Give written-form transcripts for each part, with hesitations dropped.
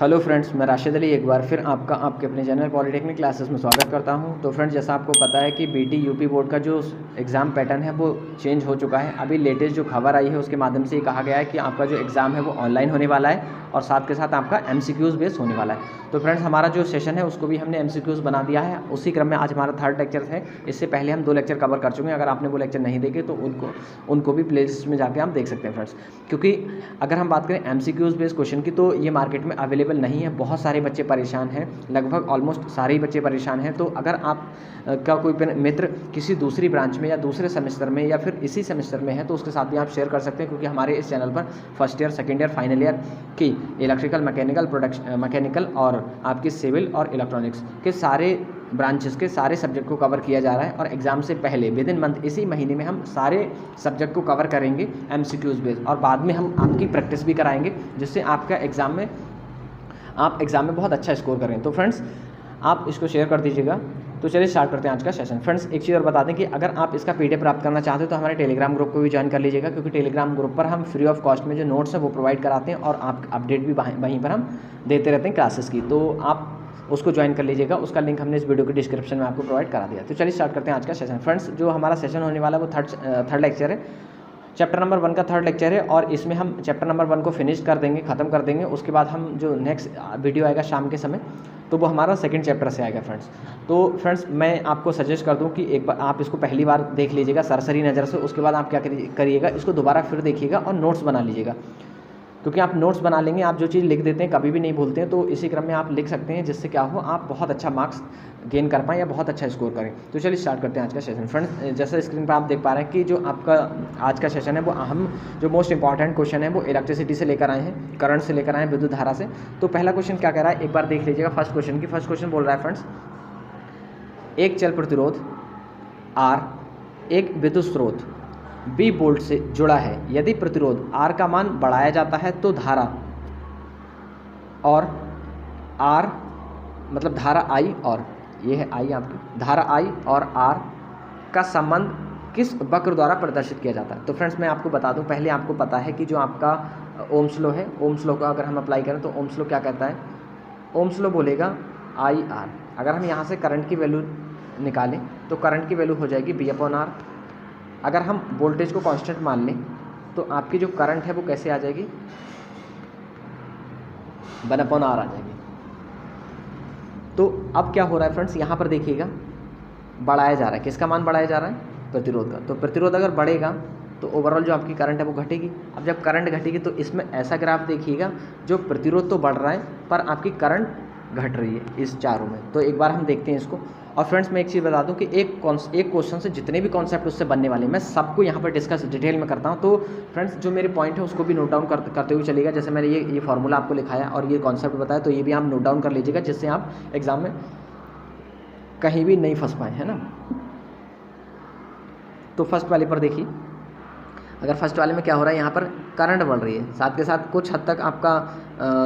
Hello friends, मैं राशिद अली एक बार फिर आपका आपके अपने जनरल पॉलिटेक्निक क्लासेस में स्वागत करता हूं। तो फ्रेंड्स, जैसा आपको पता है कि बीटी यूपी बोर्ड का जो एग्ज़ाम पैटर्न है वो चेंज हो चुका है। अभी लेटेस्ट जो खबर आई है उसके माध्यम से ये कहा गया है कि आपका जो एग्ज़ाम है वो ऑनलाइन होने वाला है और साथ के साथ आपका एमसीक्यूज़ बेस्ड होने वाला है। तो फ्रेंड्स, हमारा जो सेशन है उसको भी हमने एमसीक्यूज़ बना दिया है। उसी क्रम में आज हमारा थर्ड लेक्चर है। इससे पहले हम 2 लेक्चर कवर कर चुके हैं। अगर आपने वो लेक्चर नहीं देखे तो उनको भी प्लेलिस्ट में जाके आप देख सकते हैं फ्रेंड्स। क्योंकि अगर हम बात करें एमसीक्यूज़ बेस्ड क्वेश्चन की तो ये मार्केट में अवेलेबल नहीं है। बहुत सारे बच्चे परेशान हैं, लगभग ऑलमोस्ट सारे ही बच्चे परेशान हैं। तो अगर आप का कोई मित्र किसी दूसरी ब्रांच में या दूसरे सेमेस्टर में या फिर इसी सेमेस्टर में है तो उसके साथ भी आप शेयर कर सकते हैं। क्योंकि हमारे इस चैनल पर first year, second year, final year की इलेक्ट्रिकल, मैकेनिकल और आपकी सिविल और इलेक्ट्रॉनिक्स के सारे ब्रांचेस के सारे सब्जेक्ट को कवर किया जा रहा है। और एग्ज़ाम से पहले विद इन मंथ, इसी महीने में हम सारे सब्जेक्ट को कवर करेंगे एमसीक्यूज़ बेस्ड, और बाद में हम आपकी प्रैक्टिस भी कराएंगे जिससे आपका आप एग्ज़ाम में बहुत अच्छा स्कोर करें। तो फ्रेंड्स, आप इसको शेयर कर दीजिएगा। तो चलिए स्टार्ट करते हैं आज का सेशन। फ्रेंड्स, एक चीज़ और बता दें कि अगर आप इसका पीडीएफ प्राप्त करना चाहते हो तो हमारे टेलीग्राम ग्रुप को भी ज्वाइन कर लीजिएगा। क्योंकि टेलीग्राम ग्रुप पर हम फ्री ऑफ कॉस्ट में जो नोट्स हैं वो प्रोवाइड कराते हैं और आप अपडेट भी वहीं पर हम देते रहते हैं क्लासेस की। तो आप उसको ज्वाइन कर लीजिएगा। उसका लिंक हमने इस वीडियो के डिस्क्रिप्शन में आपको प्रोवाइड करा दिया। तो चलिए स्टार्ट करते हैं आज का सेशन। फ्रेंड्स, जो हमारा सेशन होने वाला है वो थर्ड लेक्चर है। चैप्टर नंबर 1 का थर्ड लेक्चर है और इसमें हम चैप्टर नंबर 1 को फिनिश कर देंगे, ख़त्म कर देंगे। उसके बाद हम जो नेक्स्ट वीडियो आएगा शाम के समय तो वो हमारा सेकंड चैप्टर से आएगा फ्रेंड्स। तो फ्रेंड्स, मैं आपको सजेस्ट कर दूं कि एक बार आप इसको पहली बार देख लीजिएगा सरसरी नज़र से। उसके बाद आप क्या करिएगा, इसको दोबारा फिर देखिएगा और नोट्स बना लीजिएगा। क्योंकि आप नोट्स बना लेंगे, आप जो चीज़ लिख देते हैं कभी भी नहीं भूलते हैं। तो इसी क्रम में आप लिख सकते हैं जिससे क्या हो, आप बहुत अच्छा मार्क्स गेन कर पाएँ या बहुत अच्छा स्कोर करें। तो चलिए स्टार्ट करते हैं आज का सेशन। फ्रेंड्स, जैसा स्क्रीन पर आप देख पा रहे हैं कि जो आपका आज का सेशन है वो हम जो मोस्ट इंपॉर्टेंट क्वेश्चन है वो इलेक्ट्रिसिटी से लेकर आए हैं, करंट से लेकर आए हैं, विद्युत धारा से। तो पहला क्वेश्चन क्या कह रहा है, एक बार देख लीजिएगा फर्स्ट क्वेश्चन बोल रहा है फ्रेंड्स, एक चल प्रतिरोध R, एक विद्युत स्रोत B वोल्ट से जुड़ा है। यदि प्रतिरोध R का मान बढ़ाया जाता है तो धारा और R मतलब धारा I, और ये है I आपकी धारा I और R का संबंध किस वक्र द्वारा प्रदर्शित किया जाता है। तो फ्रेंड्स, मैं आपको बता दूं, पहले आपको पता है कि जो आपका ओम्स लॉ है, ओम्स लॉ का अगर हम अप्लाई करें तो ओम्स लॉ क्या कहता है, ओम्स लॉ बोलेगा IR। अगर हम यहाँ से करंट की वैल्यू निकालें तो करंट की वैल्यू हो जाएगी V/R। अगर हम वोल्टेज को कांस्टेंट मान लें तो आपकी जो करंट है वो कैसे आ जाएगी, 1/R आ जाएगी। तो अब क्या हो रहा है फ्रेंड्स, यहाँ पर देखिएगा बढ़ाया जा रहा है, किसका मान बढ़ाया जा रहा है, प्रतिरोध का। तो प्रतिरोध अगर बढ़ेगा तो ओवरऑल जो आपकी करंट है वो घटेगी। अब जब करंट घटेगी तो इसमें ऐसा ग्राफ देखिएगा, जो प्रतिरोध तो बढ़ रहा है पर आपकी करंट घट रही है इस चारों में। तो एक बार हम देखते हैं इसको। और फ्रेंड्स, मैं एक चीज़ बता दूं कि एक क्वेश्चन से जितने भी कॉन्सेप्ट उससे बनने वाले हैं मैं सबको यहाँ पर डिस्कस डिटेल में करता हूँ। तो फ्रेंड्स, जो मेरे पॉइंट है उसको भी नोट डाउन करते हुए चलिएगा। जैसे मैंने ये फार्मूला आपको लिखाया और ये कॉन्सेप्ट बताया, तो ये भी आप नोट डाउन कर लीजिएगा जिससे आप एग्जाम में कहीं भी नहीं फंस पाए, है ना। तो फर्स्ट वाले पर देखिए, अगर फर्स्ट वाले में क्या हो रहा है, यहाँ पर करंट बढ़ रही है, साथ के साथ कुछ हद तक आपका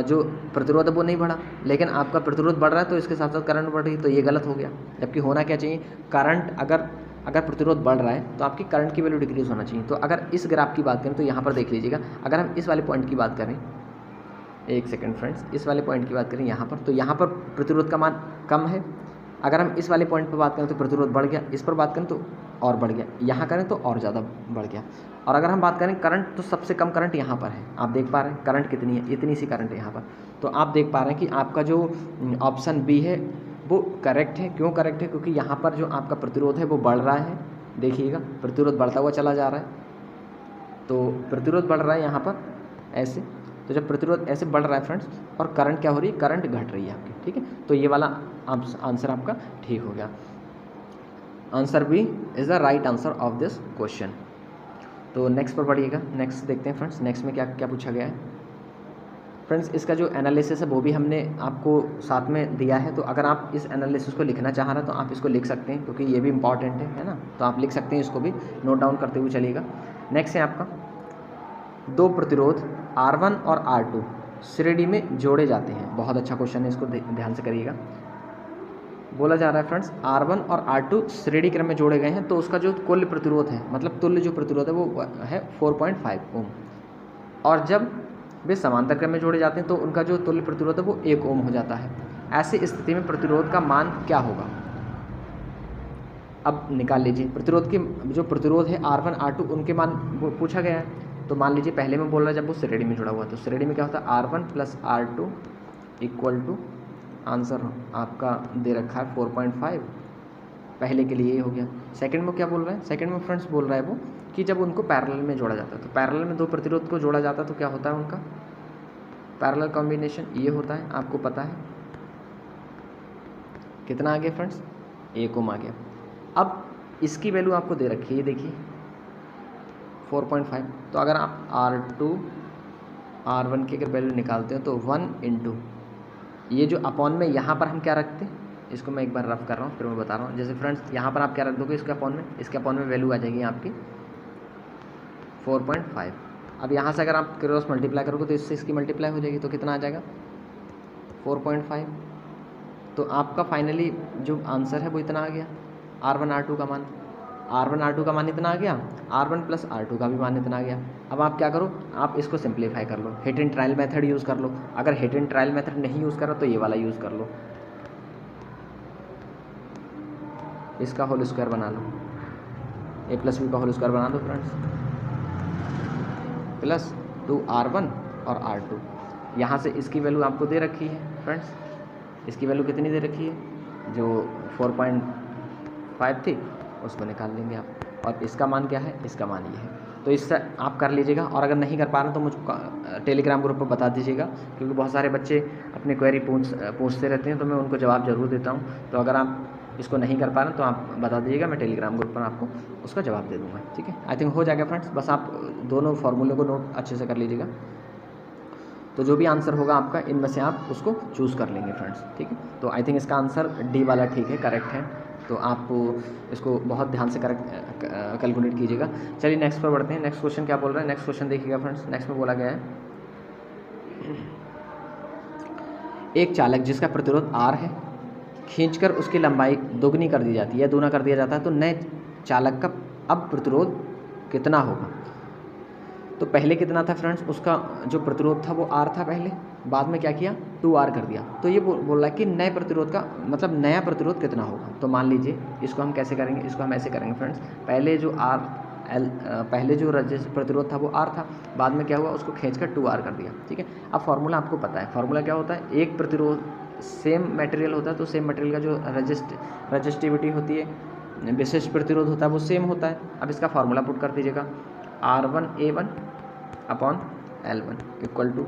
जो प्रतिरोध है वो नहीं बढ़ा, लेकिन आपका प्रतिरोध बढ़ रहा है तो इसके साथ साथ करंट बढ़ रही है। तो ये गलत हो गया। जबकि होना क्या चाहिए, करंट अगर प्रतिरोध बढ़ रहा है तो आपकी करंट की वैल्यू डिक्रीज होना चाहिए। तो अगर इस ग्राफ की बात करें तो यहाँ पर देख लीजिएगा, अगर हम इस वाले पॉइंट की बात करें, एक सेकेंड फ्रेंड्स, इस वाले पॉइंट की बात करें यहाँ पर, तो यहाँ पर प्रतिरोध का मान कम है। अगर हम इस वाले पॉइंट पर बात करें तो प्रतिरोध बढ़ गया, इस पर बात करें तो और बढ़ गया, यहाँ करें तो और ज़्यादा बढ़ गया। और अगर हम बात करें करंट, तो सबसे कम करंट यहाँ पर है। आप देख पा रहे हैं करंट कितनी है, इतनी सी करंट है यहाँ पर। तो आप देख पा रहे हैं कि आपका जो ऑप्शन बी है वो करेक्ट है। क्यों करेक्ट है, क्योंकि यहाँ पर जो आपका प्रतिरोध है वो बढ़ रहा है। देखिएगा प्रतिरोध बढ़ता हुआ चला जा रहा है। तो प्रतिरोध बढ़ रहा है यहाँ पर ऐसे। तो जब प्रतिरोध ऐसे बढ़ रहा है फ्रेंड्स और करंट क्या हो रही है, करंट घट रही है आपकी, ठीक है। तो ये वाला आंसर आपका ठीक हो गया। Answer b is the right answer of this question. तो नेक्स्ट पर बढ़िएगा, नेक्स्ट देखते हैं फ्रेंड्स, नेक्स्ट में क्या क्या पूछा गया है। फ्रेंड्स, इसका जो एनालिसिस है वो भी हमने आपको साथ में दिया है। तो अगर आप इस एनालिसिस को लिखना चाह रहे हैं तो आप इसको लिख सकते हैं, क्योंकि ये भी इंपॉर्टेंट है ना। तो आप लिख सकते हैं, इसको भी नोट डाउन करते हुए चलिएगा। नेक्स्ट है आपका, दो प्रतिरोध R1 और R2 श्रेणी में जोड़े जाते हैं। बहुत अच्छा क्वेश्चन है, इसको ध्यान से करिएगा। बोला जा रहा है फ्रेंड्स, R1 और R2 श्रेणी क्रम में जोड़े गए हैं तो उसका जो कुल प्रतिरोध है, मतलब तुल्य जो प्रतिरोध है वो है 4.5 ओम। और जब वे समांतर क्रम में जोड़े जाते हैं तो उनका जो तुल्य प्रतिरोध है वो 1 ओम हो जाता है। ऐसी स्थिति में प्रतिरोध का मान क्या होगा? अब निकाल लीजिए प्रतिरोध की, जो प्रतिरोध है R1 R2 उनके मान वो पूछा गया है। तो मान लीजिए पहले में बोल रहा है जब वो श्रेणी में जुड़ा हुआ, तो श्रेणी में क्या होता है R1 + R2 equal to, answer आपका दे रखा है 4.5, पहले के लिए ये हो गया। सेकंड में क्या बोल रहा है? सेकंड में फ्रेंड्स बोल रहा है वो कि जब उनको पैरेलल में जोड़ा जाता है, तो पैरेलल में दो प्रतिरोध को जोड़ा जाता है तो क्या होता है उनका पैरेलल कॉम्बिनेशन, ये होता है, आपको पता है। कितना आ गया फ्रेंड्स? 1 ओम आ गया। अब इसकी वैल्यू आपको दे रखी है, ये देखिए 4.5। तो अगर आप R2 R1 की अगर वैल्यू निकालते हो तो 1 × ये जो अपॉन में यहाँ पर हम क्या रखते हैं, इसको मैं एक बार रफ कर रहा हूँ फिर मैं बता रहा हूँ। जैसे फ्रेंड्स यहाँ पर आप क्या रख दोगे इसके अपॉन में, इसके अपॉन में वैल्यू आ जाएगी आपकी 4.5। अब यहाँ से अगर आप क्रॉस मल्टीप्लाई करोगे तो इससे इसकी मल्टीप्लाई हो जाएगी, तो कितना आ जाएगा 4.5। तो आपका फाइनली जो आंसर है वो इतना आ गया, R1 R2 का मान, R1 R2 का मान इतना आ गया, R1 + R2 का भी मान इतना आ गया। अब आप क्या करो, आप इसको सिंप्लीफाई कर लो, hit and trial method use कर लो। अगर हिट एंड ट्रायल मेथड नहीं यूज़ करो तो ये वाला यूज़ कर लो, इसका होल स्क्वायर बना लो, a + b का होल स्क्वायर बना दो फ्रेंड्स, प्लस 2R1 और R2। यहाँ से इसकी वैल्यू आपको दे रखी है फ्रेंड्स, इसकी वैल्यू कितनी दे रखी है, जो 4.5 थी उसको निकाल लेंगे आप, और इसका मान क्या है, इसका मान ये है। तो इससे आप कर लीजिएगा, और अगर नहीं कर पा रहे तो मुझको टेलीग्राम ग्रुप पर बता दीजिएगा, क्योंकि बहुत सारे बच्चे अपनी क्वेरी पूछते रहते हैं तो मैं उनको जवाब ज़रूर देता हूँ। तो अगर आप इसको नहीं कर पा रहे तो आप बता दीजिएगा, मैं टेलीग्राम ग्रुप पर आपको उसका जवाब दे दूँगा, ठीक है। आई थिंक हो जाएगा फ्रेंड्स, बस आप दोनों फार्मूले को नोट अच्छे से कर लीजिएगा। तो जो भी आंसर होगा आपका इनमें से आप उसको चूज़ कर लेंगे फ्रेंड्स, ठीक है। तो आई थिंक इसका आंसर डी वाला ठीक है, करेक्ट है। तो आप इसको बहुत ध्यान से करेक्ट कैलकुलेट कीजिएगा। चलिए नेक्स्ट पर बढ़ते हैं। नेक्स्ट क्वेश्चन क्या बोल रहा है, नेक्स्ट क्वेश्चन देखिएगा फ्रेंड्स। नेक्स्ट में बोला गया है एक चालक जिसका प्रतिरोध R है, खींचकर उसकी लंबाई दोगुनी कर दी जाती है या दूना कर दिया जाता है, तो नए चालक का अब प्रतिरोध कितना होगा? तो पहले कितना था फ्रेंड्स, उसका जो प्रतिरोध था वो R था पहले, बाद में क्या किया 2R कर दिया। तो ये बोल रहा है कि नए प्रतिरोध का मतलब नया प्रतिरोध कितना होगा। तो मान लीजिए इसको हम कैसे करेंगे, इसको हम ऐसे करेंगे फ्रेंड्स, पहले जो पहले जो प्रतिरोध था वो R था, बाद में क्या हुआ उसको खींचकर 2R कर दिया, ठीक है। अब फार्मूला आपको पता है, फार्मूला क्या होता है, एक प्रतिरोध सेम मटेरियल होता है तो सेम मटेरियल का जो रजिस्टिविटी होती है, विशिष्ट प्रतिरोध होता है वो सेम होता है। अब इसका फार्मूला पुट कर दीजिएगा, R1A1 upon L1 equal to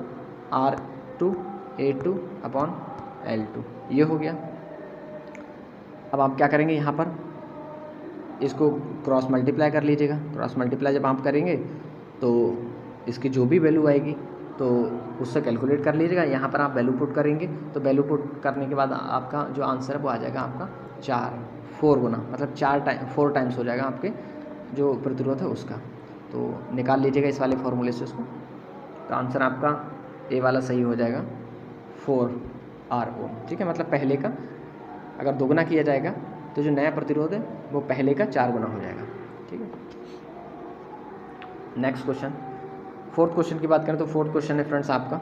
R2A2 upon L2, ये हो गया। अब आप क्या करेंगे, यहाँ पर इसको क्रॉस मल्टीप्लाई कर लीजिएगा। क्रॉस मल्टीप्लाई जब आप करेंगे तो इसकी जो भी वैल्यू आएगी तो उससे कैलकुलेट कर लीजिएगा। यहाँ पर आप वैल्यू पुट करेंगे तो वैल्यू पुट करने के बाद आपका जो आंसर है वो आ जाएगा आपका 4 गुना, मतलब 4 टाइम्स हो जाएगा आपके जो प्रतिरोध है उसका। तो निकाल लीजिएगा इस वाले फॉर्मूले से उसको, तो आंसर आपका ए वाला सही हो जाएगा 4R ओम, ठीक है। मतलब पहले का अगर दोगुना किया जाएगा तो जो नया प्रतिरोध है वो पहले का 4 गुना हो जाएगा, ठीक है। नेक्स्ट क्वेश्चन, फोर्थ क्वेश्चन की बात करें तो फोर्थ क्वेश्चन है फ्रेंड्स आपका,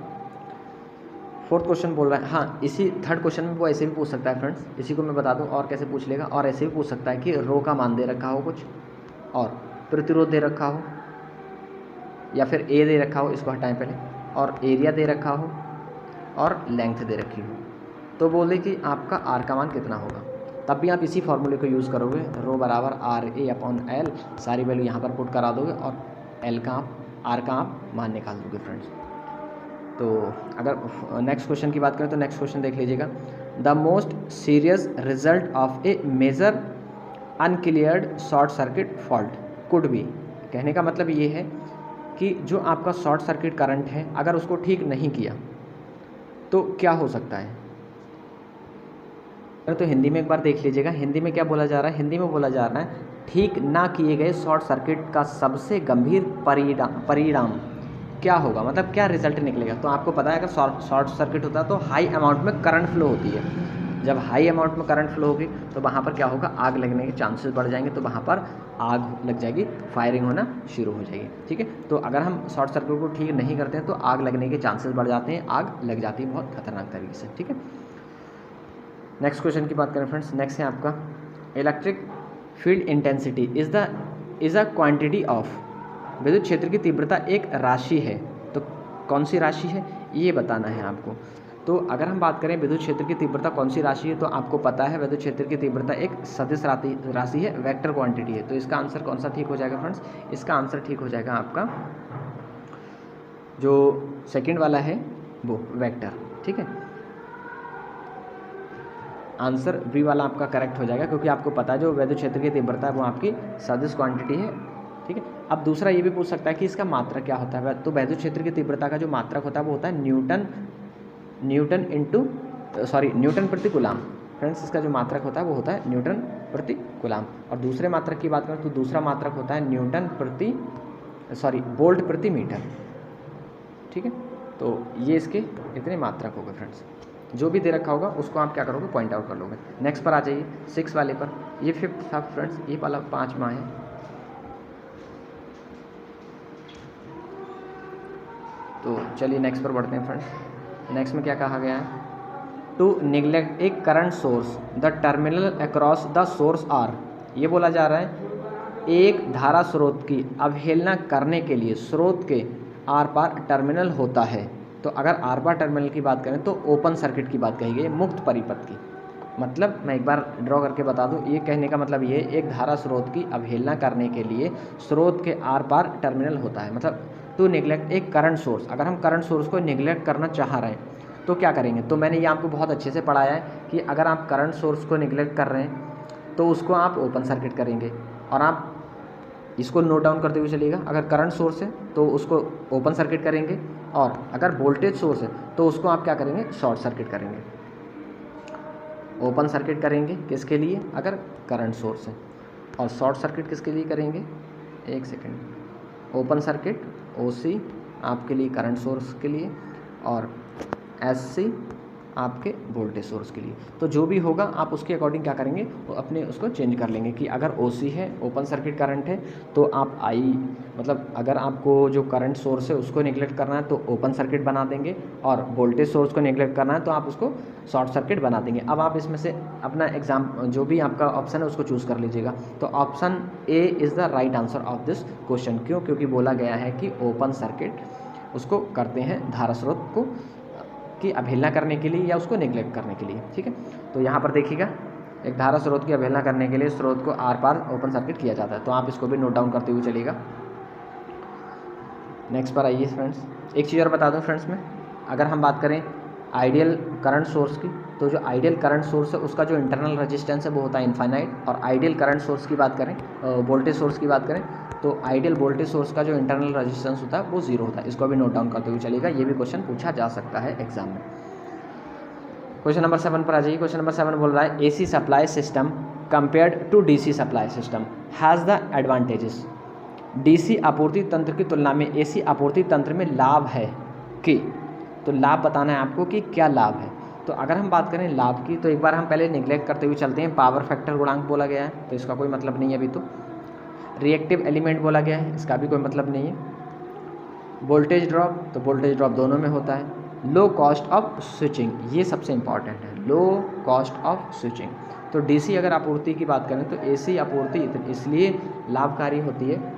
फोर्थ क्वेश्चन बोल रहा है, हाँ इसी थर्ड क्वेश्चन में वो ऐसे भी पूछ सकता है फ्रेंड्स, इसी को मैं बता दूं और कैसे पूछ लेगा, और ऐसे भी पूछ सकता है कि रो का मान दे रखा हो कुछ और प्रतिरोध दे रखा हो, या फिर ए दे रखा हो, इसको हटाएं पहले, और एरिया दे रखा हो और लेंथ दे रखी हो, तो बोले कि आपका आर का मान कितना होगा। तब भी आप इसी फॉर्मूले को यूज़ करोगे, रो बराबर RA अपॉन L, सारी वैल्यू यहाँ पर पुट करा दोगे और L का आप R का आप मान निकाल दोगे फ्रेंड्स। तो अगर नेक्स्ट क्वेश्चन की बात करें तो नेक्स्ट क्वेश्चन देख लीजिएगा, the most serious result of a major uncleared short circuit fault could be, कहने का मतलब ये है कि जो आपका शॉर्ट सर्किट करंट है अगर उसको ठीक नहीं किया तो क्या हो सकता है। तो हिंदी में एक बार देख लीजिएगा, हिंदी में क्या बोला जा रहा है, हिंदी में बोला जा रहा है ठीक ना किए गए शॉर्ट सर्किट का सबसे गंभीर परिणाम क्या होगा, मतलब क्या रिजल्ट निकलेगा। तो आपको पता है अगर शॉर्ट सर्किट होता है तो हाई अमाउंट में करंट फ्लो होती है, जब हाई अमाउंट में करंट फ्लो होगी तो वहाँ पर क्या होगा, आग लगने के चांसेस बढ़ जाएंगे, तो वहाँ पर आग लग जाएगी, फायरिंग होना शुरू हो जाएगी। ठीक है, तो अगर हम शॉर्ट सर्किट को ठीक नहीं करते हैं तो आग लगने के चांसेस बढ़ जाते हैं, आग लग जाती है बहुत खतरनाक तरीके से। ठीक है, नेक्स्ट क्वेश्चन की बात करें फ्रेंड्स, नेक्स्ट है आपका electric field intensity is a quantity of, विद्युत क्षेत्र की तीव्रता एक राशि है, तो कौन सी राशि है ये बताना है आपको। तो अगर हम बात करें विद्युत क्षेत्र की तीव्रता कौन सी राशि है, तो आपको पता है विद्युत क्षेत्र की तीव्रता एक सदिश राशि है, वेक्टर क्वांटिटी है। तो इसका आंसर कौन सा ठीक हो जाएगा फ्रेंड्स, इसका आंसर ठीक हो जाएगा आपका जो सेकंड वाला है वो वेक्टर। ठीक है, आंसर बी वाला आपका करेक्ट हो जाएगा, क्योंकि आपको पता है जो विद्युत क्षेत्र की तीव्रता है वो आपकी सदिश क्वांटिटी है। ठीक है, अब दूसरा ये भी पूछ सकता है कि इसका मात्रक क्या होता है, तो विद्युत क्षेत्र की तीव्रता का जो मात्रक होता है वो होता है न्यूटन प्रति कूलाम। फ्रेंड्स, इसका जो मात्रक होता है वो होता है न्यूटन प्रति कूलाम। और दूसरे मात्रक की बात करें तो दूसरा मात्रक होता है वोल्ट प्रति मीटर। ठीक है, तो ये इसके इतने मात्रक हो गए फ्रेंड्स, जो भी दे रखा होगा उसको आप क्या करोगे, पॉइंट आउट कर लोगे। नेक्स्ट पर आ जाइए 6 वाले पर, ये 5th था फ्रेंड्स, ये वाला 5वां है। तो चलिए नेक्स्ट पर बढ़ते हैं फ्रेंड्स। नेक्स्ट में क्या कहा गया है, to neglect a current source the terminal across the source are, ये बोला जा रहा है एक धारा स्रोत की अवहेलना करने के लिए स्रोत के आर पार टर्मिनल होता है। तो अगर आर पार टर्मिनल की बात करें तो ओपन सर्किट की बात कही गई, मुक्त परिपथ की। मतलब मैं एक बार ड्रॉ करके बता दूं, ये कहने का मतलब ये एक धारा स्रोत की अवहेलना करने के लिए स्रोत के आर पार टर्मिनल होता है। मतलब टू निगलेक्ट एक करंट सोर्स, अगर हम करंट सोर्स को निगलेक्ट करना चाह रहे हैं तो क्या करेंगे, तो मैंने ये आपको बहुत अच्छे से पढ़ाया है कि अगर आप करंट सोर्स को निगलेक्ट कर रहे हैं तो उसको आप ओपन सर्किट करेंगे, और आप इसको नोट डाउन करते हुए चलिएगा। अगर करंट सोर्स है तो उसको ओपन सर्किट करेंगे, और अगर वोल्टेज सोर्स है तो उसको आप क्या करेंगे, शॉर्ट सर्किट करेंगे। ओपन सर्किट करेंगे किसके लिए, अगर करंट सोर्स है, और शॉर्ट सर्किट किसके लिए करेंगे, एक सेकेंड, ओपन सर्किट OC आपके लिए करंट सोर्स के लिए, और SC आपके वोल्टेज सोर्स के लिए। तो जो भी होगा आप उसके अकॉर्डिंग क्या करेंगे, वो अपने उसको चेंज कर लेंगे कि अगर OC है, ओपन सर्किट करंट है, तो आप मतलब अगर आपको जो करंट सोर्स है उसको निगलेक्ट करना है तो ओपन सर्किट बना देंगे, और वोल्टेज सोर्स को निगलेक्ट करना है तो आप उसको शॉर्ट सर्किट बना देंगे। अब आप इसमें से अपना एग्जाम जो भी आपका ऑप्शन है उसको चूज़ कर लीजिएगा। तो option A is the right answer of this question. क्यों, क्योंकि बोला गया है कि ओपन सर्किट उसको करते हैं धारा स्रोत को की अवहेलना करने के लिए या उसको निगलेक्ट करने के लिए। ठीक है, तो यहाँ पर देखिएगा एक धारा स्रोत की अवहेलना करने के लिए स्रोत को आर पार ओपन सर्किट किया जाता है, तो आप इसको भी नोट डाउन करते हुए चलिएगा। नेक्स्ट पर आइए फ्रेंड्स, एक चीज़ और बता दूँ फ्रेंड्स में, अगर हम बात करें आइडियल करंट सोर्स की, तो जो आइडियल करंट सोर्स है उसका जो इंटरनल रेजिस्टेंस है वो होता है इनफाइनाइट, और आइडियल करंट सोर्स की बात करें, वोल्टेज सोर्स की बात करें, तो आइडियल वोल्टेज सोर्स का जो इंटरनल रेजिस्टेंस होता है वो 0 होता है। इसको भी नोट डाउन करते हुए चलिएगा, ये भी क्वेश्चन पूछा जा सकता है एग्जाम में। क्वेश्चन नंबर 7 पर आ जाइए। क्वेश्चन नंबर 7 बोल रहा है AC supply system compared to DC supply system has the advantages. DC आपूर्ति तंत्र की तुलना में AC आपूर्ति तंत्र में लाभ है कि, तो लाभ बताना है आपको कि क्या लाभ है। तो अगर हम बात करें लाभ की, तो एक बार हम पहले निगलेक्ट करते हुए चलते हैं, पावर फैक्टर गुणांक बोला गया है तो इसका कोई मतलब नहीं है अभी। तो रिएक्टिव एलिमेंट बोला गया है, इसका भी कोई मतलब नहीं है। वोल्टेज ड्रॉप, तो वोल्टेज ड्रॉप दोनों में होता है। लो कॉस्ट ऑफ स्विचिंग, ये सबसे इंपॉर्टेंट है, लो कॉस्ट ऑफ स्विचिंग। तो DC अगर आपूर्ति की बात करें तो AC आपूर्ति इसलिए लाभकारी होती है,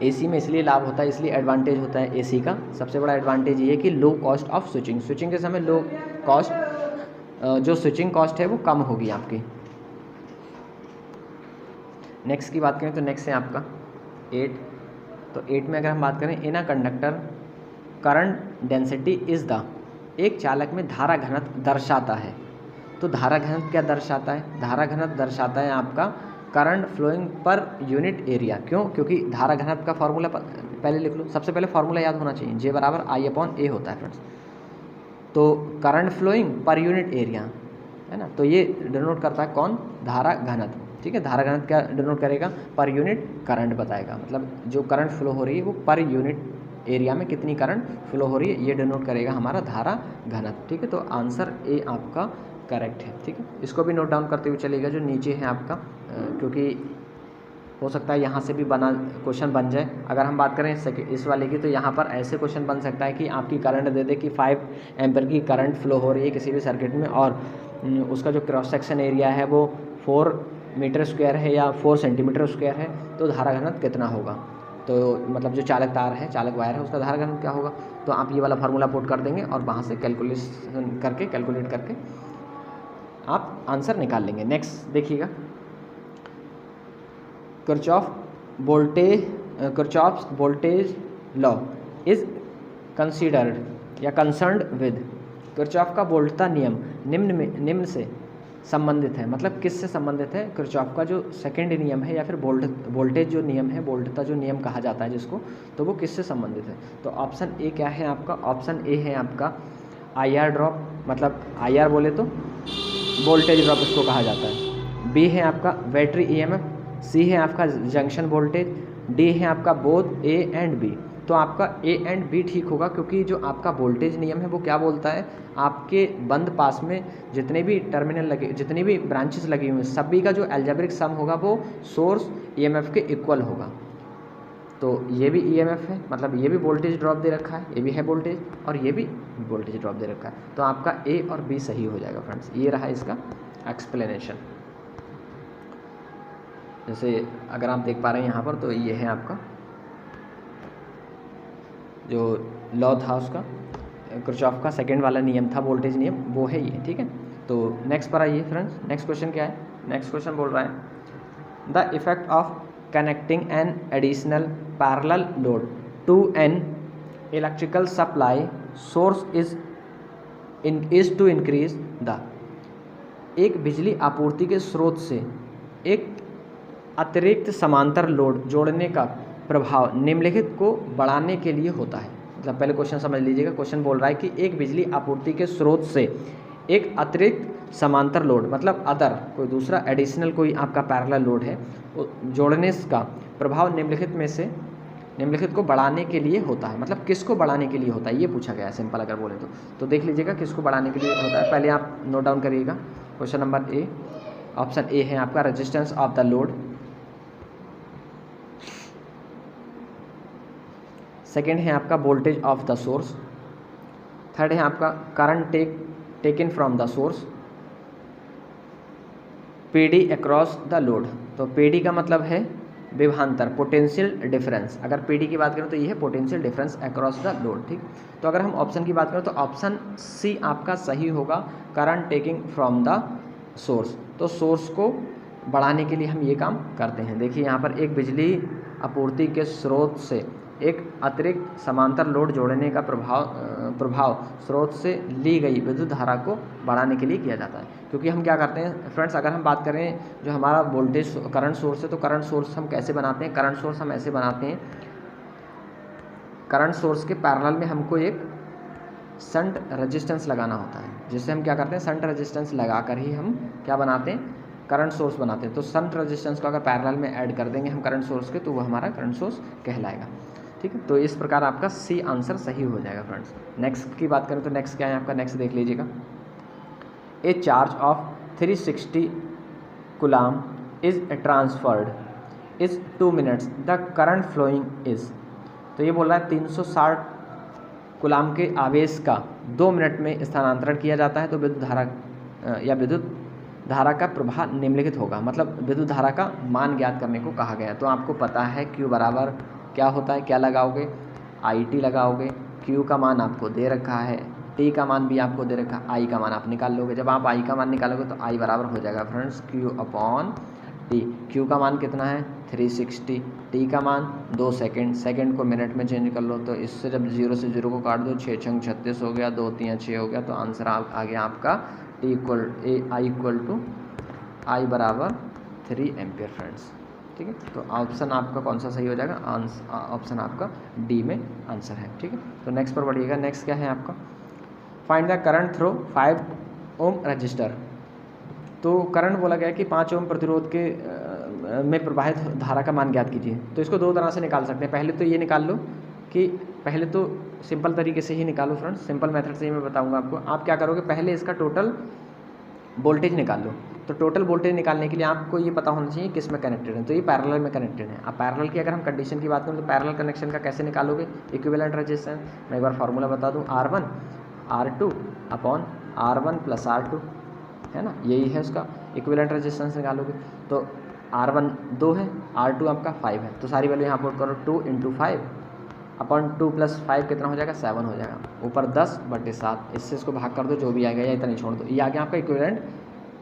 AC में इसलिए लाभ होता है, इसलिए एडवांटेज होता है AC का। सबसे बड़ा एडवांटेज ये है कि low cost of switching, switching के समय लो कॉस्ट, जो स्विचिंग कॉस्ट है वो कम होगी आपकी। नेक्स्ट की बात करें तो नेक्स्ट है आपका 8। तो 8 में अगर हम बात करें, in a conductor current density is the, एक चालक में धारा घनत्व दर्शाता है। तो धारा घनत्व क्या दर्शाता है, धारा घनत्व दर्शाता है आपका current flowing per unit area. क्यों, क्योंकि धारा घनत्व का फॉर्मूला पहले लिख लो, सबसे पहले फॉर्मूला याद होना चाहिए, J बराबर I/A होता है फ्रेंड्स। तो current flowing per unit area है ना, तो ये डिनोट करता है कौन, धारा घनत्व। ठीक है, धारा घनत्व क्या डिनोट करेगा, पर यूनिट करंट बताएगा, मतलब जो करंट फ्लो हो रही है वो पर यूनिट एरिया में कितनी करंट फ्लो हो रही है, ये डिनोट करेगा हमारा धारा घनत्व। ठीक है, तो आंसर A आपका करेक्ट है। ठीक है, इसको भी नोट डाउन करते हुए चलिएगा जो नीचे है आपका, क्योंकि हो सकता है यहाँ से भी बना क्वेश्चन बन जाए। अगर हम बात करें इस वाले की, तो यहाँ पर ऐसे क्वेश्चन बन सकता है कि आपकी करंट दे दे कि 5 एम्पीयर की करंट फ्लो हो रही है किसी भी सर्किट में, और उसका जो क्रॉस सेक्शन एरिया है वो 4 मीटर स्क्वायर है या 4 सेंटीमीटर स्क्वायर है, तो धारा घनत्व कितना होगा। तो मतलब जो चालक तार है, चालक वायर है, उसका धारा घनत्व क्या होगा। तो आप ये वाला फार्मूला पुट कर देंगे और वहाँ से कैलकुलेट करके आप आंसर निकाल लेंगे। नेक्स्ट देखिएगा, Kirchhoff's voltage law is considered या कंसर्न्ड विद। किरचॉफ का वोल्टता नियम निम्न से संबंधित है, मतलब किससे संबंधित है। किरचॉफ का जो सेकंड नियम है या फिर वोल्टेज जो नियम है, वोल्टता जो नियम कहा जाता है जिसको, तो वो किससे संबंधित है। तो ऑप्शन ए क्या है आपका, ऑप्शन ए है आपका IR ड्रॉप, मतलब IR बोले तो वोल्टेज ड्रॉप इसको कहा जाता है। बी है आपका बैटरी EMF, सी है आपका जंक्शन वोल्टेज, डी है आपका बोथ A एंड B। तो आपका A एंड B ठीक होगा, क्योंकि जो आपका वोल्टेज नियम है वो क्या बोलता है, आपके बंद पास में जितने भी टर्मिनल लगे, जितनी भी ब्रांचेस लगी हुई हैं, सभी का जो एल्जेब्रिक सम होगा वो सोर्स EMF के इक्वल होगा। तो ये भी EMF है, मतलब ये भी वोल्टेज ड्रॉप दे रखा है, ये भी है वोल्टेज और ये भी वोल्टेज ड्रॉप दे रखा है। तो आपका A और B सही हो जाएगा फ्रेंड्स। ये रहा इसका एक्सप्लेनेशन। जैसे अगर आप देख पा रहे हैं यहाँ पर, तो ये है आपका जो लॉ था उसका, किरचॉफ का सेकंड वाला नियम था, वोल्टेज नियम, वो है ये। ठीक है, तो नेक्स्ट पर आइए फ्रेंड्स। नेक्स्ट क्वेश्चन क्या है, नेक्स्ट क्वेश्चन बोल रहा है the effect of connecting an additional parallel load to an electrical supply source is to increase the. एक बिजली आपूर्ति के स्रोत से एक अतिरिक्त समांतर लोड जोड़ने का प्रभाव निम्नलिखित को बढ़ाने के लिए होता है। मतलब पहले क्वेश्चन समझ लीजिएगा। क्वेश्चन बोल रहा है कि एक बिजली आपूर्ति के स्रोत से एक अतिरिक्त समांतर लोड, मतलब अदर कोई दूसरा एडिशनल कोई आपका पैरेलल लोड है, जोड़ने का प्रभाव निम्नलिखित को बढ़ाने के लिए होता है। मतलब किसको बढ़ाने के लिए होता है ये पूछा गया है, सिंपल अगर बोले तो देख लीजिएगा किसको बढ़ाने के लिए होता है। पहले आप नोट डाउन करिएगा। Question number A, option A है आपका resistance of the load. Second है आपका voltage of the source. Third है आपका current taken from the source. PD across the load. तो PD का मतलब है विभवांतर, पोटेंशियल डिफरेंस। अगर PD की बात करें तो ये है potential difference across the load. ठीक, तो अगर हम ऑप्शन की बात करें तो ऑप्शन सी आपका सही होगा, current taking from the source. तो सोर्स को बढ़ाने के लिए हम ये काम करते हैं। देखिए यहाँ पर एक बिजली आपूर्ति के स्रोत से एक अतिरिक्त समांतर लोड जोड़ने का प्रभाव स्रोत से ली गई विद्युत धारा को बढ़ाने के लिए किया जाता है। क्योंकि हम क्या करते हैं फ्रेंड्स, अगर हम बात करें जो हमारा वोल्टेज करंट सोर्स है, तो करंट सोर्स हम कैसे बनाते हैं, करंट सोर्स हम ऐसे बनाते हैं, करंट सोर्स के पैरेलल में हमको एक शंट रेजिस्टेंस लगाना होता है, जिससे हम क्या करते हैं, शंट रेजिस्टेंस लगा कर ही हम क्या बनाते हैं, करंट सोर्स बनाते हैं। तो शंट रेजिस्टेंस को अगर पैरेलल में ऐड कर देंगे हम करंट सोर्स के, तो वो हमारा करंट सोर्स कहलाएगा। ठीक है, तो इस प्रकार आपका सी आंसर सही हो जाएगा फ्रेंड्स। नेक्स्ट की बात करें तो नेक्स्ट क्या है आपका, नेक्स्ट देख लीजिएगा। ए charge of 360 coulomb is transferred is 2 minutes, the current following is. तो ये बोल रहा है 360 कूलाम के आवेश का 2 मिनट में स्थानांतरण किया जाता है, तो विद्युत धारा या विद्युत धारा का प्रभाव निम्नलिखित होगा। मतलब विद्युत धारा का मान ज्ञात करने को कहा गया है। तो आपको पता है Q बराबर क्या होता है, क्या लगाओगे, IT लगाओगे। Q का मान आपको दे रखा है, T का मान भी आपको दे रखा है, I का मान आप निकाल लोगे। जब आप I का मान निकालोगे तो I बराबर हो जाएगा फ्रेंड्स Q/T। Q का मान कितना है 360, T का मान 2 सेकेंड, सेकेंड को मिनट में चेंज कर लो। तो इससे जब 0 से 0 को काट दो, 6 छंग 36 हो गया, 2 3 6 हो गया। तो आंसर आ गया आपका I बराबर 3 एम्पियर फ्रेंड्स। ठीक है, तो ऑप्शन आपका कौन सा सही हो जाएगा, ऑप्शन आपका डी में आंसर है। ठीक है, तो नेक्स्ट पर बढ़िएगा। नेक्स्ट क्या है आपका, find the current through 5 ohm resistor. तो करंट बोला गया कि 5 ओम प्रतिरोध के में प्रवाहित धारा का मान ज्ञात कीजिए। तो इसको 2 तरह से निकाल सकते हैं। पहले तो ये निकाल लो कि पहले तो सिंपल तरीके से ही निकालो फ्रेंड्स, सिंपल मेथड से ही मैं बताऊंगा आपको। आप क्या करोगे, पहले इसका टोटल वोल्टेज निकाल लो। तो टोटल वोल्टेज निकालने के लिए आपको ये पता होना चाहिए किस में कनेक्टेड है, तो ये पैरेलल में कनेक्टेड है। अब पैरेलल की अगर हम कंडीशन की बात करें तो पैरेलल कनेक्शन का कैसे निकालोगे, इक्विवेलेंट रेजिस्टेंस, मैं एक बार फार्मूला बता दूँ, R1 R2 upon R1 plus R2, है ना, यही है उसका इक्विवेलेंट रेजिस्टेंस निकालोगे। तो R1 2 है, R2 आपका 5 है, तो सारी वैल्यू यहाँ पुट करो, 2 × 5 अपॉन 2 + 5 कितना हो जाएगा, 7 हो जाएगा, ऊपर 10/7, इससे इसको भाग कर दो, जो भी आएगा या इतना ही छोड़ दो, ये आ गया आपका इक्विवेलेंट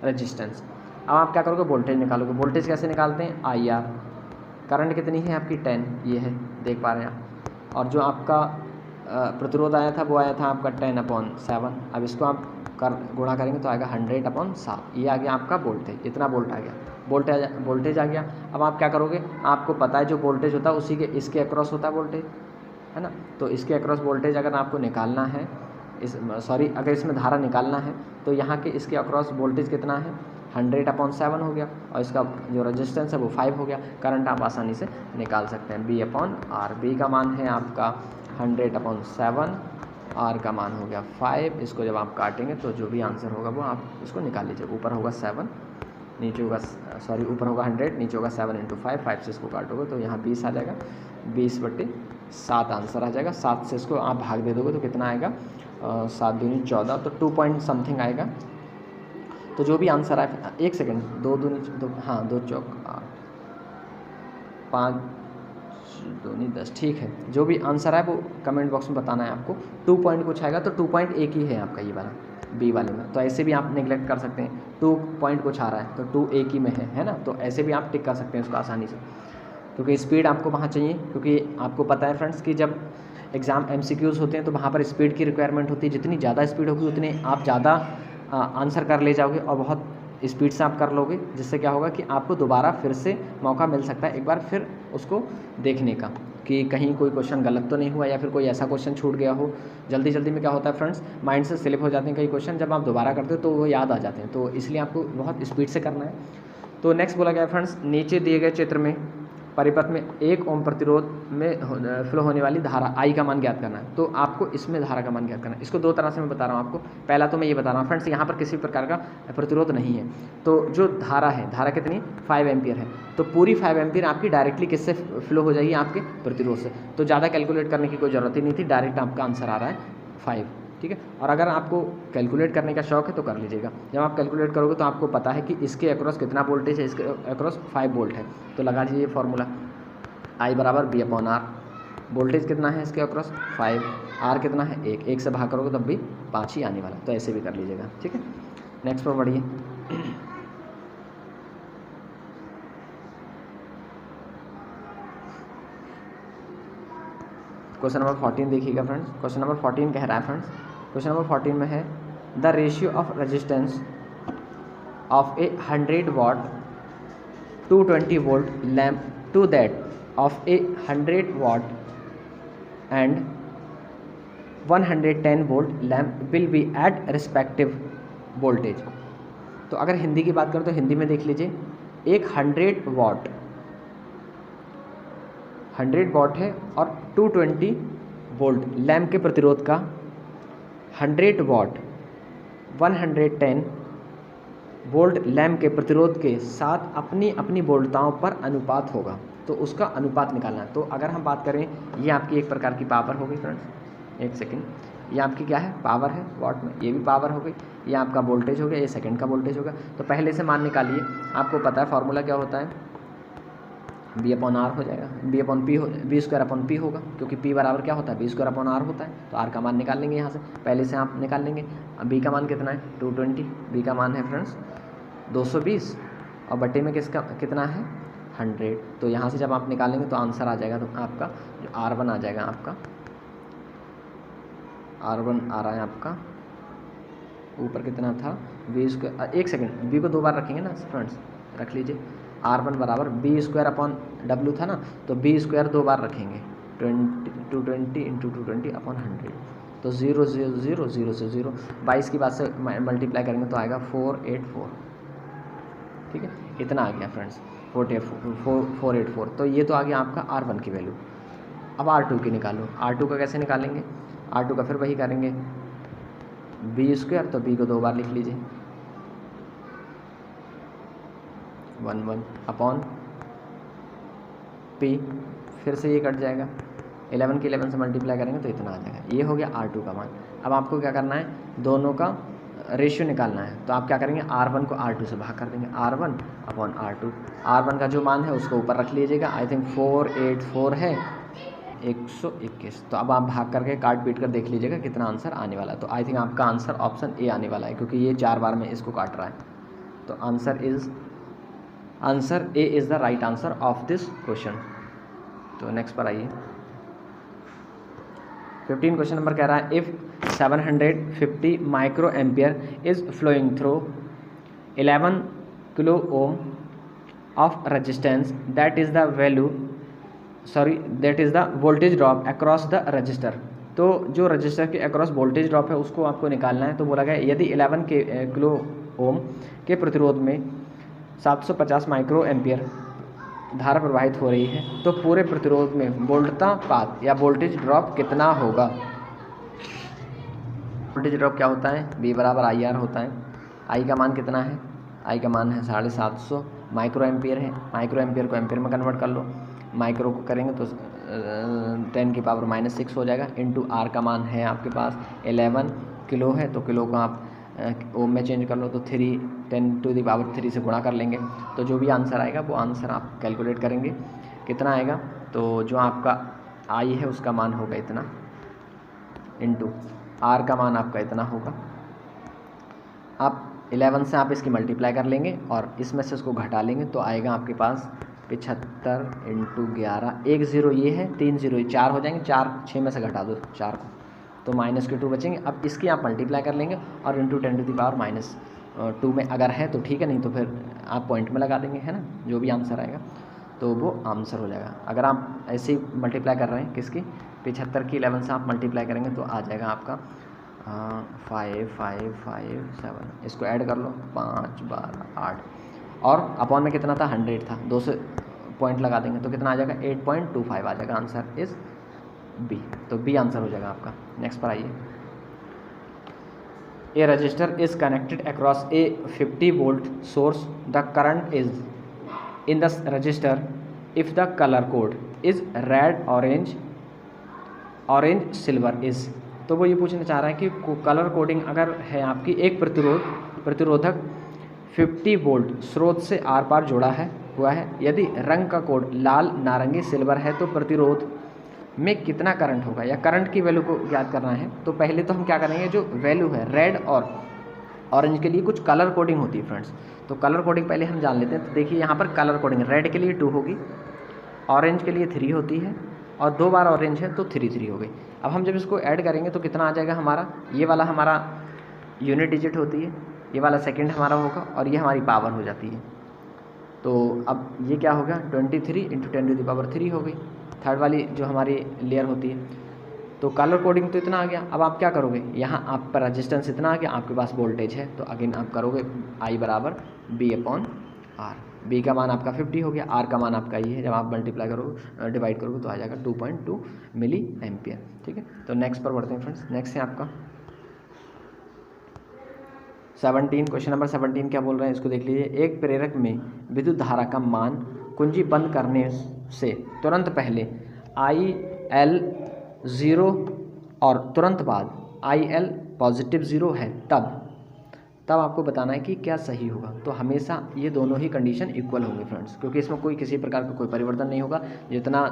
रेजिस्टेंस। अब आप क्या करोगे, वोल्टेज निकालोगे। वोल्टेज कैसे निकालते हैं, IR, करंट कितनी है आपकी 10, ये है, देख पा रहे हैं आप, और जो आपका प्रतिरोध आया था वो आया था आपका 10/7। अब इसको आप गुणा करेंगे तो आएगा 100/7, ये आ गया आपका वोल्टेज, इतना वोल्ट आ गया, वोल्टेज आ गया। अब आप क्या करोगे, आपको पता है जो वोल्टेज होता है उसी के इसके अक्रॉस होता है वोल्टेज, है ना, तो इसके अक्रॉस वोल्टेज अगर आपको निकालना है, अगर इसमें धारा निकालना है तो यहाँ के इसके अक्रॉस वोल्टेज कितना है, 100/7 हो गया, और इसका जो रेजिस्टेंस है वो 5 हो गया। करंट आप आसानी से निकाल सकते हैं, B/R, B का मान है आपका 100/7, R का मान हो गया 5। इसको जब आप काटेंगे तो जो भी आंसर होगा वो आप इसको निकाल लीजिए, ऊपर होगा 7, नीचे होगा ऊपर होगा 100, नीचे होगा 7 × 5 से इसको काटोगे तो यहाँ 20 आ जाएगा, 20/7 आंसर आ जाएगा। 7 से इसको आप भाग दे दोगे तो कितना आएगा, 7 दूनी 14, तो 2 पॉइंट समथिंग आएगा। तो जो भी आंसर आए, 1 सेकेंड, 2 दूनी 2, हाँ 2 चौक 5 दूनी 10, ठीक है, जो भी आंसर आए वो कमेंट बॉक्स में बताना है आपको। 2 पॉइंट कुछ आएगा तो 2.1 ही है आपका ये वाला, बी वाले में। तो ऐसे भी आप नेगलेक्ट कर सकते हैं, 2 पॉइंट कुछ आ रहा है तो 2 एक ही में है ना, तो ऐसे भी आप टिक कर सकते हैं उसको आसानी से, क्योंकि स्पीड आपको वहाँ चाहिए, क्योंकि आपको पता है फ्रेंड्स कि जब एग्ज़ाम MCQs होते हैं तो वहाँ पर स्पीड की रिक्वायरमेंट होती है, जितनी ज़्यादा स्पीड होगी उतने आप ज़्यादा आंसर कर ले जाओगे और बहुत स्पीड से आप कर लोगे, जिससे क्या होगा कि आपको दोबारा फिर से मौका मिल सकता है एक बार फिर उसको देखने का, कि कहीं कोई क्वेश्चन गलत तो नहीं हुआ या फिर कोई ऐसा क्वेश्चन छूट गया हो। जल्दी में क्या होता है फ्रेंड्स, माइंड से स्लिप हो जाते हैं कई क्वेश्चन, जब आप दोबारा करते हो तो वो याद आ जाते हैं, तो इसलिए आपको बहुत स्पीड से करना है। तो नेक्स्ट बोला गया फ्रेंड्स, नीचे दिए गए चित्र में परिपथ में 1 ओम प्रतिरोध में फ्लो होने वाली धारा I का मान ज्ञात करना है। तो आपको इसमें धारा का मान ज्ञात करना है। इसको 2 तरह से मैं बता रहा हूँ आपको। पहला तो मैं ये बता रहा हूँ फ्रेंड्स, यहाँ पर किसी प्रकार का प्रतिरोध नहीं है, तो जो धारा है, धारा कितनी, 5 एम्पियर है, तो पूरी 5 एम्पियर आपकी डायरेक्टली किससे फ्लो हो जाएगी, आपके प्रतिरोध से। तो ज़्यादा कैलकुलेट करने की कोई ज़रूरत ही नहीं थी, डायरेक्ट आपका आंसर आ रहा है 5, ठीक है। और अगर आपको कैलकुलेट करने का शौक है तो कर लीजिएगा। जब आप कैलकुलेट करोगे तो आपको पता है कि इसके अक्रॉस कितना वोल्टेज है, इसके अक्रॉस 5 वोल्ट है, तो लगा लीजिए फार्मूला, I = B/R। वोल्टेज कितना है इसके अक्रॉस 5, R कितना है 1 से भाग करोगे तब भी 5 ही आने वाला, तो ऐसे भी कर लीजिएगा, ठीक है। नेक्स्ट पर बढ़िए। क्वेश्चन नंबर 14 देखिएगा फ्रेंड्स। क्वेश्चन नंबर 14 कह रहा है फ्रेंड्स, क्वेश्चन नंबर 14 में है the ratio of resistance of a 100 watt 220 volt lamp to that of a 100 watt and 110 volt lamp will be at respective voltage। तो अगर हिंदी की बात करें तो हिंदी में देख लीजिए, एक 100 वाट है और 220 वोल्ट लैम्प के प्रतिरोध का 100 वाट 110 वोल्ट लैम्प के प्रतिरोध के साथ अपनी अपनी वोल्टताओं पर अनुपात होगा, तो उसका अनुपात निकालना है। तो अगर हम बात करें, ये आपकी एक प्रकार की पावर हो गई फ्रेंड्स, 1 सेकेंड, ये आपकी क्या है, पावर है वाट में, ये भी पावर हो गई, ये आपका वोल्टेज हो गया, ये सेकंड का वोल्टेज होगा। तो पहले से मान निकालिए, आपको पता है फार्मूला क्या होता है, B/R हो जाएगा, B² होगा, क्योंकि P बराबर क्या होता है, B² होता है, तो R का मान निकाल लेंगे यहाँ से, पहले से आप निकाल लेंगे। अब B का मान कितना है 220, B का मान है फ्रेंड्स 220 और बटे में किसका कितना है 100, तो यहाँ से जब आप निकालेंगे तो आंसर आ जाएगा, तो आपका जो R1 आ जाएगा, आपका R1 आ रहा है आपका, ऊपर कितना था B², 1 सेकेंड, B को 2 बार रखेंगे ना फ्रेंड्स, रख लीजिए, R1 बराबर B²/W था ना, तो B² 2 बार रखेंगे, 220 × 220/100, तो 0 0 0 0 से 0, 22 की बात से मल्टीप्लाई करेंगे तो आएगा 484, ठीक है, इतना आ गया फ्रेंड्स 484। तो ये तो आ गया आपका R1 की वैल्यू। अब R2 की निकालो, R2 का कैसे निकालेंगे, R2 का फिर वही करेंगे, B², तो B को 2 बार लिख लीजिए, 1 अपॉन P, फिर से ये कट जाएगा, 11 की 11 से मल्टीप्लाई करेंगे तो इतना आ जाएगा। ये हो गया R2 का मान। अब आपको क्या करना है, दोनों का रेशियो निकालना है। तो आप क्या करेंगे, R1 को R2 से भाग कर देंगे, R1 अपॉन R2। R1 का जो मान है उसको ऊपर रख लीजिएगा, आई थिंक 484 है, 121। तो अब आप भाग करके काट पीट कर देख लीजिएगा कितना आंसर आने वाला है। तो आई थिंक आपका आंसर ऑप्शन ए आने वाला है, क्योंकि ये 4 बार में इसको काट रहा है। तो answer a is the right answer of this question. तो नेक्स्ट पर आइए, 15 क्वेश्चन नंबर कह रहा है, if 750 micro ampere is flowing through 11 kilo ohm of resistance, that is the voltage drop across the resistor. तो जो रजिस्टर के across voltage drop है उसको आपको निकालना है। तो बोला गया यदि 11 किलो ओम के प्रतिरोध में 750 माइक्रो एम्पियर धारा प्रवाहित हो रही है तो पूरे प्रतिरोध में वोल्टतापात या वोल्टेज ड्रॉप कितना होगा। वोल्टेज ड्रॉप क्या होता है, V बराबर IR होता है। I का मान कितना है, I का मान है 750 माइक्रो एम्पियर है। माइक्रो एम्पियर को एम्पियर में कन्वर्ट कर लो, माइक्रो को करेंगे तो 10 की पावर -6 हो जाएगा, इंटू R का मान है आपके पास 11 किलो है, तो किलो को आप ओम में चेंज कर लो, तो 10⁻³ से गुणा कर लेंगे। तो जो भी आंसर आएगा वो आंसर आप कैलकुलेट करेंगे कितना आएगा। तो जो आपका I है उसका मान होगा इतना, इंटू R का मान आपका इतना होगा। आप 11 से आप इसकी मल्टीप्लाई कर लेंगे और इसमें से इसको घटा लेंगे तो आएगा आपके पास 75 × 11, 1 0 ये है, 3 0 ये, 4 हो जाएंगे, 4 6 में से घटा दो 4 को, तो -2 बचेंगे। अब इसकी आप मल्टीप्लाई कर लेंगे और इंटू 10⁻²में अगर है तो ठीक है, नहीं तो फिर आप पॉइंट में लगा देंगे, है ना। जो भी आंसर आएगा तो वो आंसर हो जाएगा। अगर आप ऐसे ही मल्टीप्लाई कर रहे हैं किसकी, 75 की 11 से आप मल्टीप्लाई करेंगे तो आ जाएगा आपका 5 5 5 7, इसको ऐड कर लो, 5 12 8, और अपॉन में कितना था, 100 था, 2 से पॉइंट लगा देंगे तो कितना आ जाएगा, 8.25 आ जाएगा। आंसर इज़ बी, तो बी आंसर हो जाएगा आपका। नेक्स्ट पर आइए, a resistor is connected across a 50 volt source, the current is in the resistor if the colour code is red orange silver is. तो वो ये पूछना चाह रहा है कि कलर कोडिंग अगर है आपकी, एक प्रतिरोधक 50 वोल्ट स्रोत से आर पार जोड़ा हुआ है, यदि रंग का कोड लाल नारंगी सिल्वर है तो प्रतिरोध में कितना करंट होगा, या करंट की वैल्यू को ज्ञात करना है। तो पहले तो हम क्या करेंगे, जो वैल्यू है रेड और ऑरेंज के लिए कुछ कलर कोडिंग होती है फ्रेंड्स, तो कलर कोडिंग पहले हम जान लेते हैं। तो देखिए यहाँ पर कलर कोडिंग रेड के लिए 2 होगी, ऑरेंज के लिए 3 होती है, और 2 बार ऑरेंज है तो 3 हो गई। अब हम जब इसको ऐड करेंगे तो कितना आ जाएगा हमारा, ये वाला हमारा यूनिट डिजिट होती है, ये वाला सेकंड हमारा होगा, और ये हमारी पावर हो जाती है। तो अब ये क्या होगा, 23 × 10⁻³ हो गई, थर्ड वाली जो हमारी लेयर होती है। तो कलर कोडिंग तो इतना आ गया। अब आप क्या करोगे, यहाँ आप पर रेजिस्टेंस इतना आ गया, आपके पास वोल्टेज है, तो अगेन आप करोगे I बराबर B/R। B का मान आपका 50 हो गया, R का मान आपका ये है, जब आप मल्टीप्लाई करोगे डिवाइड करोगे तो आ जाएगा 2.2 मिली एम्पियर। ठीक है, तो नेक्स्ट पर बढ़ते हैं फ्रेंड्स। नेक्स्ट है आपका 17, क्वेश्चन नंबर 17 क्या बोल रहे हैं इसको देख लीजिए। एक प्रेरक में विद्युत धारा का मान कुंजी बंद करने से तुरंत पहले IL 0 और तुरंत बाद IL +0 है, तब आपको बताना है कि क्या सही होगा। तो हमेशा ये दोनों ही कंडीशन इक्वल होंगे फ्रेंड्स, क्योंकि इसमें कोई किसी प्रकार का कोई परिवर्तन नहीं होगा। जितना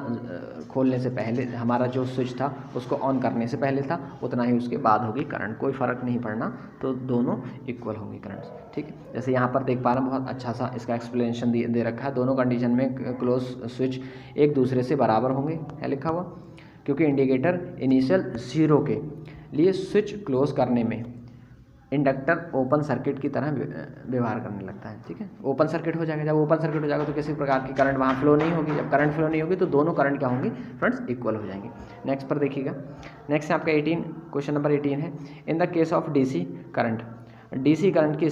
खोलने से पहले हमारा जो स्विच था उसको ऑन करने से पहले था, उतना ही उसके बाद होगी करंट, कोई फ़र्क नहीं पड़ना, तो दोनों इक्वल होंगे करंट्स। ठीक है, जैसे यहाँ पर देख पा रहे हैं, बहुत अच्छा सा इसका एक्सप्लेनेशन दे रखा है। दोनों कंडीशन में क्लोज स्विच एक दूसरे से बराबर होंगे, है लिखा हुआ, क्योंकि इंडिकेटर इनिशियल 0 के लिए स्विच क्लोज करने में इंडक्टर ओपन सर्किट की तरह व्यवहार करने लगता है। ठीक है, ओपन सर्किट हो जाएगा, जब ओपन सर्किट हो जाएगा तो किसी प्रकार की करंट वहाँ फ्लो नहीं होगी। जब करंट फ्लो नहीं होगी तो दोनों करंट क्या होंगी फ्रेंड्स, इक्वल हो जाएंगे। नेक्स्ट पर देखिएगा, नेक्स्ट है आपका 18, क्वेश्चन नंबर 18 है, in the case of DC current, DC current की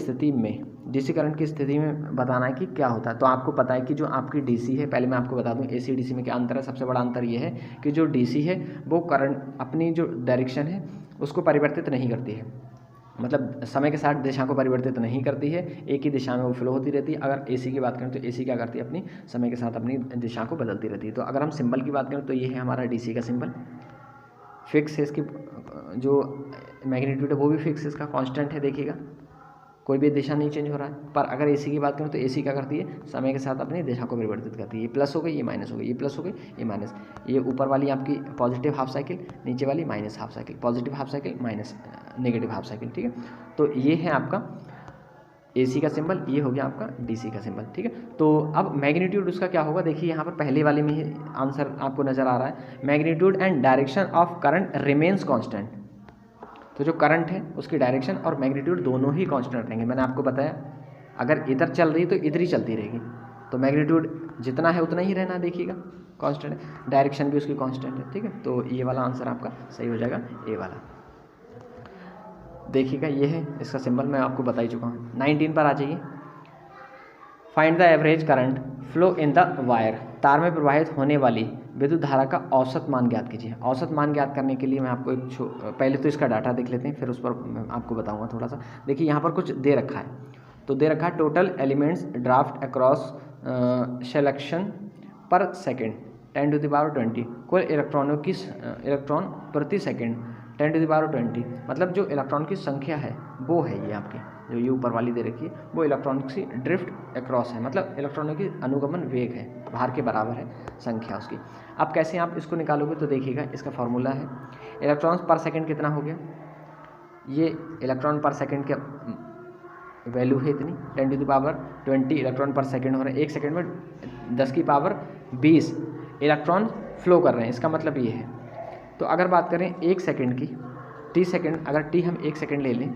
स्थिति में बताना है कि क्या होता है। तो आपको पता है कि जो आपकी DC है, पहले मैं आपको बता दूं AC DC में क्या अंतर है। सबसे बड़ा अंतर ये है कि जो DC है वो करंट अपनी जो डायरेक्शन है उसको परिवर्तित नहीं करती है, मतलब समय के साथ दिशा को परिवर्तित नहीं करती है, एक ही दिशा में वो फ्लो होती रहती है। अगर एसी की बात करें तो एसी क्या करती है, अपनी समय के साथ अपनी दिशा को बदलती रहती है। तो अगर हम सिंबल की बात करें तो ये है हमारा डीसी का सिंबल, फिक्स है, इसकी जो मैग्नीट्यूड है वो भी फिक्स है, इसका कांस्टेंट है, देखिएगा कोई भी दिशा नहीं चेंज हो रहा है। पर अगर एसी की बात करें तो एसी क्या करती है, समय के साथ अपनी दिशा को परिवर्तित करती है। ये प्लस हो गई, ये माइनस हो गई, ये प्लस हो गई, ये माइनस, ये ऊपर वाली आपकी पॉजिटिव हाफ साइकिल, नीचे वाली minus half cycle, positive half cycle minus negative half cycle, ठीक है। तो ये है आपका एसी का सिंबल, ये हो गया आपका डीसी का सिंबल, ठीक है। तो अब मैग्नीट्यूड उसका क्या होगा, देखिए यहाँ पर पहले वाले में ही आंसर आपको नज़र आ रहा है, magnitude and direction of current remains constant. तो जो करंट है उसकी डायरेक्शन और मैग्नीट्यूड दोनों ही कांस्टेंट रहेंगे। मैंने आपको बताया अगर इधर चल रही तो इधर ही चलती रहेगी, तो मैग्नीट्यूड जितना है उतना ही रहना, देखिएगा कांस्टेंट है, डायरेक्शन भी उसकी कांस्टेंट है, ठीक है। तो ये वाला आंसर आपका सही हो जाएगा, ए वाला। देखिएगा ये है इसका सिंबल, मैं आपको बता ही चुका हूँ। 19 पर आ जाइए। Find the average current flow in the wire, तार में प्रवाहित होने वाली विद्युत धारा का औसत मान ज्ञात कीजिए। औसत मान ज्ञात करने के लिए मैं आपको पहले तो इसका डाटा देख लेते हैं, फिर उस पर मैं आपको बताऊंगा थोड़ा सा। देखिए यहाँ पर कुछ दे रखा है, तो दे रखा है total elements draft across selection पर सेकेंड 10⁻20, कुल इलेक्ट्रॉनों की इलेक्ट्रॉन प्रति सेकेंड 10⁻20, मतलब जो इलेक्ट्रॉन की संख्या है वो है ये आपकी, जो ये ऊपर वाली दे रखी है वो इलेक्ट्रॉन की ड्रिफ्ट अक्रॉस है, मतलब इलेक्ट्रॉनों की अनुगमन वेग है, भार के बराबर है संख्या उसकी। अब कैसे आप इसको निकालोगे, तो देखिएगा इसका फॉर्मूला है इलेक्ट्रॉन पर सेकंड कितना हो गया, ये इलेक्ट्रॉन पर सेकंड का वैल्यू है इतनी 10⁻20 इलेक्ट्रॉन पर सेकंड हो रहा है। एक सेकंड में 10⁻20 इलेक्ट्रॉन फ्लो कर रहे हैं, इसका मतलब ये है। तो अगर बात करें एक सेकंड की, टी सेकंड, अगर टी हम एक सेकंड ले लें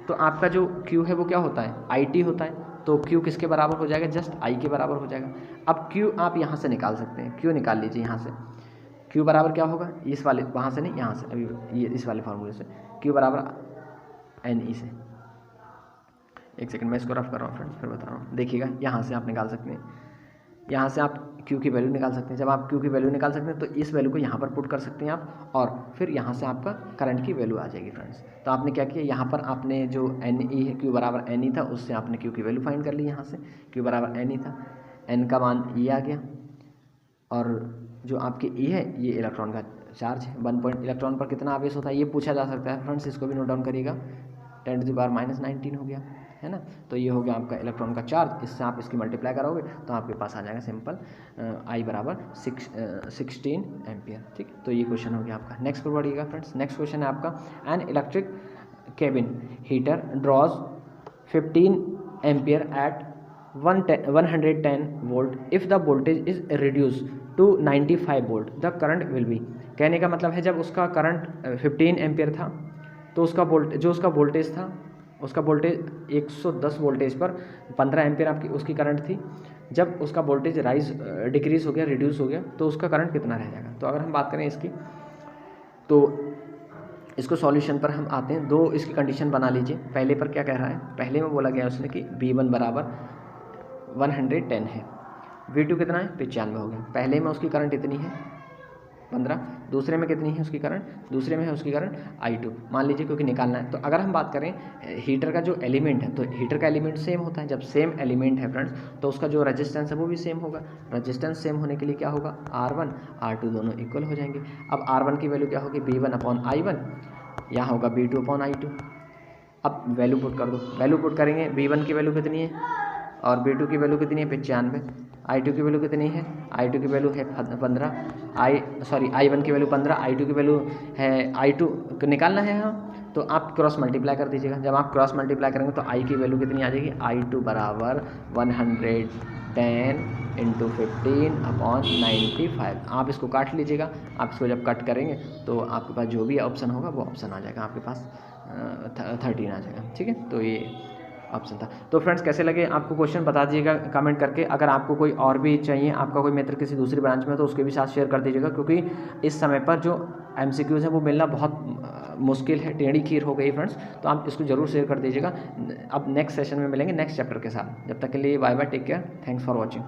तो आपका जो क्यू है वो क्या होता है, आई टी होता है। तो क्यू किसके बराबर हो जाएगा, जस्ट आई के बराबर हो जाएगा। अब क्यू आप यहाँ से निकाल सकते हैं, क्यू निकाल लीजिए यहाँ से, क्यू बराबर क्या होगा, इस वाले, वहाँ से नहीं, यहाँ से, अभी ये इस वाले फार्मूले से, क्यू बराबर एन ई से। एक सेकंड मैं इसको रफ कर रहा हूँ फ्रेंड्स, फिर बता रहा हूँ। देखिएगा यहाँ से आप निकाल सकते हैं, यहाँ से आप Q की वैल्यू निकाल सकते हैं। जब आप Q की वैल्यू निकाल सकते हैं तो इस वैल्यू को यहाँ पर पुट कर सकते हैं आप, और फिर यहाँ से आपका करंट की वैल्यू आ जाएगी फ्रेंड्स। तो आपने क्या किया, यहाँ पर आपने जो NE है, Q बराबर NE था, उससे आपने Q की वैल्यू फाइंड कर ली। यहाँ से Q बराबर NE था, N का मान E आ गया, और जो आपके E है ये इलेक्ट्रॉन का चार्ज है। 1 पॉइंट इलेक्ट्रॉन पर कितना आवेश होता है ये पूछा जा सकता है फ्रेंड्स, इसको भी नोट डाउन करिएगा। 10⁻−19 हो गया, है ना। तो ये हो गया आपका इलेक्ट्रॉन का चार्ज, इससे आप इसकी मल्टीप्लाई करोगे तो आपके पास आ जाएगा सिंपल I बराबर 16 एम्पियर, ठीक। तो ये क्वेश्चन हो गया आपका। नेक्स्ट पर बढ़िएगा फ्रेंड्स। नेक्स्ट क्वेश्चन है आपका, an electric cabin heater draws 15 ampere at 110 volt if the voltage is reduce to 95 volt the current will be. कहने का मतलब है जब उसका करंट 15 एम्पियर था तो उसका वोल्टेज था, उसका वोल्टेज 110 वोल्टेज पर 15 एम्पियर आपकी उसकी करंट थी। जब उसका वोल्टेज डिक्रीज़ हो गया, रिड्यूस हो गया, तो उसका करंट कितना रह जाएगा। तो अगर हम बात करें इसकी, तो इसको सॉल्यूशन पर हम आते हैं। दो इसकी कंडीशन बना लीजिए। पहले पर क्या कह रहा है, पहले में बोला गया उसने कि V1 बराबर 110 है, V2 कितना है 95 हो गया। पहले में उसकी करंट इतनी है 15, दूसरे में कितनी है उसकी करंट, दूसरे में है उसकी करंट I2 मान लीजिए, क्योंकि निकालना है। तो अगर हम बात करें हीटर का जो एलिमेंट है, तो हीटर का एलिमेंट सेम होता है। जब सेम एलिमेंट है फ्रेंड्स तो उसका जो रेजिस्टेंस है वो भी सेम होगा। रेजिस्टेंस सेम होने के लिए क्या होगा, R1 R2 दोनों इक्वल हो जाएंगे। अब R1 की वैल्यू क्या होगी, V1/I1, यहाँ होगा V2/I2। अब वैल्यू पुट कर दो, वैल्यू पुट करेंगे, V1 की वैल्यू कितनी है और V2 की वैल्यू कितनी है 95, I2 की वैल्यू कितनी है, I2 की वैल्यू है 15, I1 की वैल्यू 15, I2 की वैल्यू है, I2 निकालना है हाँ। तो आप क्रॉस मल्टीप्लाई कर दीजिएगा। जब आप क्रॉस मल्टीप्लाई करेंगे तो I की वैल्यू कितनी आ जाएगी, I2 बराबर 110 × 15/95। आप इसको काट लीजिएगा। आप इसको जब कट करेंगे तो आपके पास जो भी ऑप्शन होगा वो ऑप्शन आ जाएगा, आपके पास 13 आ जाएगा, ठीक है। तो ये ऑप्शन था। तो फ्रेंड्स कैसे लगे आपको क्वेश्चन बता दीजिएगा कमेंट करके। अगर आपको कोई और भी चाहिए, आपका कोई मित्र किसी दूसरी ब्रांच में तो उसके भी साथ शेयर कर दीजिएगा, क्योंकि इस समय पर जो MCQs हैं वो मिलना बहुत मुश्किल है, टेढ़ी खीर हो गई फ्रेंड्स। तो आप इसको जरूर शेयर कर दीजिएगा। अब नेक्स्ट सेशन में मिलेंगे नेक्स्ट चैप्टर के साथ। जब तक के लिए bye bye, take care, thanks for watching.